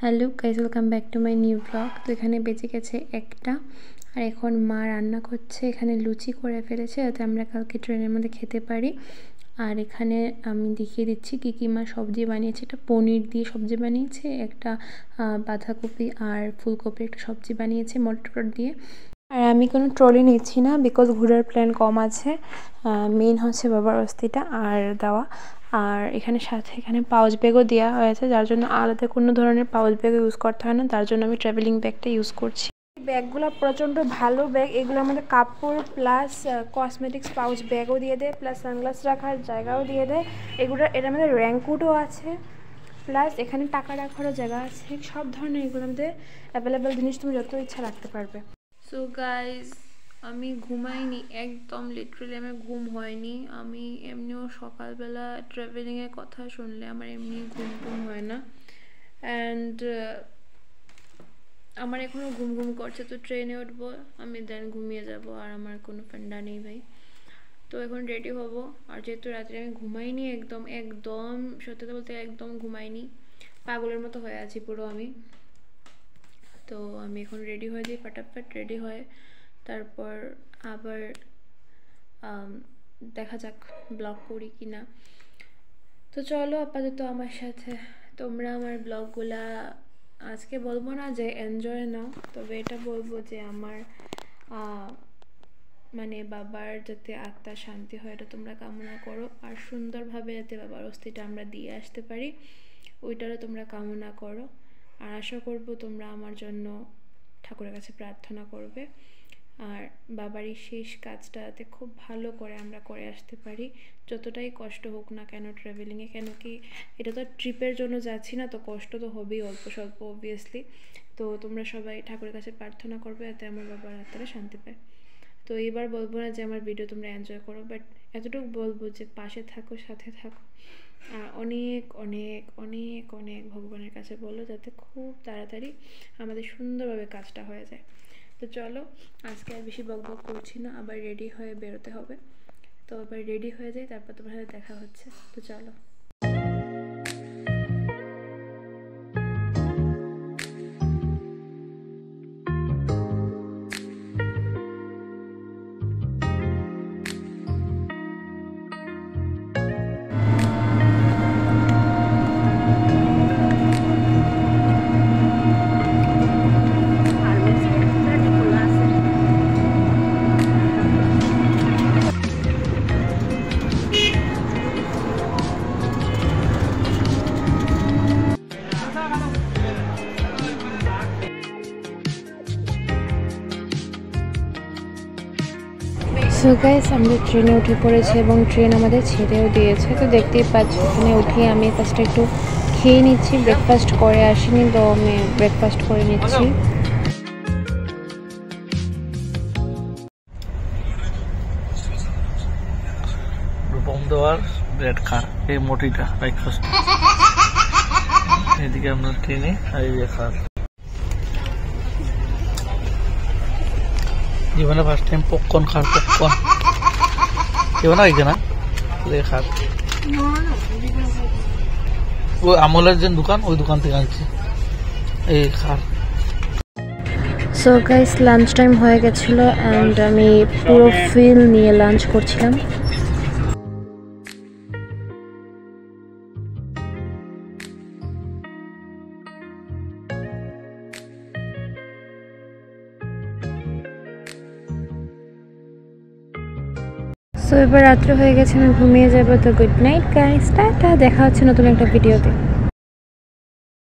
Hello guys, welcome back to my new blog. তো এখানে বেঁচে গেছে একটা, আর এখন মা রান্না করছে। এখানে লুচি করে ফেলেছে যাতে আমরা কালকে ট্রেনের মধ্যে খেতে পারি। আর এখানে আমি দেখিয়ে দিচ্ছি কী কী মা সবজি বানিয়েছে। একটা পনির দিয়ে সবজি বানিয়েছে, একটা বাঁধাকপি আর ফুলকপির একটা সবজি বানিয়েছে মটর দিয়ে। আর আমি কোনো ট্রলি নিচ্ছি না, বিকজ ঘোরার প্ল্যান কম আছে। মেইন হচ্ছে বাবার অস্থিটা আর দেওয়া। আর এখানে সাথে এখানে পাউচ ব্যাগও দেওয়া হয়েছে, যার জন্য আলাদা কোনো ধরনের পাউচ ব্যাগও ইউজ করতে হয় না। তার জন্য আমি ট্রাভেলিং ব্যাগটা ইউজ করছি। ব্যাগগুলো প্রচণ্ড ভালো ব্যাগ। এগুলো আমাদের কাপড় প্লাস কসমেটিক্স পাউচ ব্যাগও দিয়ে দেয়, প্লাস সানগ্লাস রাখার জায়গাও দিয়ে দেয়। এটার মধ্যে র্যাঙ্কুটও আছে, প্লাস এখানে টাকা রাখারও জায়গা আছে। সব ধরনের এগুলোর মধ্যে অ্যাভেলেবেল জিনিস তুমি যত ইচ্ছা রাখতে পারবে। সো গাইজ, আমি ঘুমাইনি একদম, লিটারেলি আমার ঘুম হয়নি। আমি এমনিও সকালবেলা ট্রাভেলিংয়ের কথা শুনলে আমার এমনি ঘুম টুম হয় না। অ্যান্ড আমার এখনও ঘুম ঘুম করছে। তো ট্রেনে উঠবো, আমি দেন ঘুমিয়ে যাব, আর আমার কোনো ফান্ডা নেই ভাই। তো এখন রেডি হব। আর যেহেতু রাত্রে আমি ঘুমাইনি একদম একদম সত্যি কথা বলতে একদম ঘুমাইনি, পাগলের মতো হয়ে আছি পুরো আমি। তো আমি এখন রেডি হয়ে যাই, ফটাফট রেডি হয়ে তারপর আবার দেখা যাক ব্লগ করি কি না। তো চলো আপাতত আমার সাথে তোমরা আমার ব্লগগুলা আজকে বলবো না যে এনজয় নাও, তবে এটা বলবো যে আমার মানে বাবার যাতে আত্মা শান্তি হয় এটা তোমরা কামনা করো। আর সুন্দরভাবে যাতে বাবার অস্থিটা আমরা দিয়ে আসতে পারি ওইটারও তোমরা কামনা করো। আর আশা করব তোমরা আমার জন্য ঠাকুরের কাছে প্রার্থনা করবে। আর বাবার এই শেষ কাজটা যাতে খুব ভালো করে আমরা করে আসতে পারি, যতটাই কষ্ট হোক না কেন ট্রাভেলিংয়ে। কেন কি এটা তো ট্রিপের জন্য যাচ্ছি না, তো কষ্ট তো হবেই অল্প স্বল্প অবভিয়াসলি। তো তোমরা সবাই ঠাকুরের কাছে প্রার্থনা করবে যাতে আমার বাবার আত্মারা শান্তি পায়। তো এবার বলবো না যে আমার ভিডিও তোমরা এনজয় করো, বাট এতটুকু বলবো যে পাশে থাকো, সাথে থাকো। আর অনেক অনেক অনেক অনেক ভগবানের কাছে বলো যাতে খুব তাড়াতাড়ি আমাদের সুন্দরভাবে কাজটা হয়ে যায়। তো চলো আজকে আর বেশি বকবক করছি না, আবার রেডি হয়ে বেরোতে হবে। তো আবার রেডি হয়ে যাই, তারপর তোমার সাথে দেখা হচ্ছে। তো চলো। সো গাইস, আমরা ট্রেনে উঠে পড়েছি এবং ট্রেন আমাদের ছেড়েও দিয়েছে। তো দেখতেই পাচ্ছি ওখানে উঠে আমি ফার্স্টে একটু খেয়ে নিচ্ছি, ব্রেকফাস্ট করে আসিনি তো আমি ব্রেকফাস্ট করে নিচ্ছি। রূপমদেওয়ার ব্রেড খার এই মোটিটা ব্রেকফাস্ট। এদিকে আমরা ট্রেনে খাই খার। জীবনে ফার্স্ট টাইম পপকর্ন খার, পপকর্ন জীবনে আইছে না খার। ওই আমলের যে দোকান ওই দোকান থেকে আনছি এই খার। সো গাইস, লাঞ্চ টাইম হয়ে গেছিলো অ্যান্ড আমি পুরো ফিল নিয়ে লাঞ্চ করছিলাম। সো এবার রাত্রে হয়ে গেছে, আমি ঘুমিয়ে যাবো। তো গুড নাইট গাইস, টাটা, দেখা হচ্ছে নতুন একটা ভিডিওতে।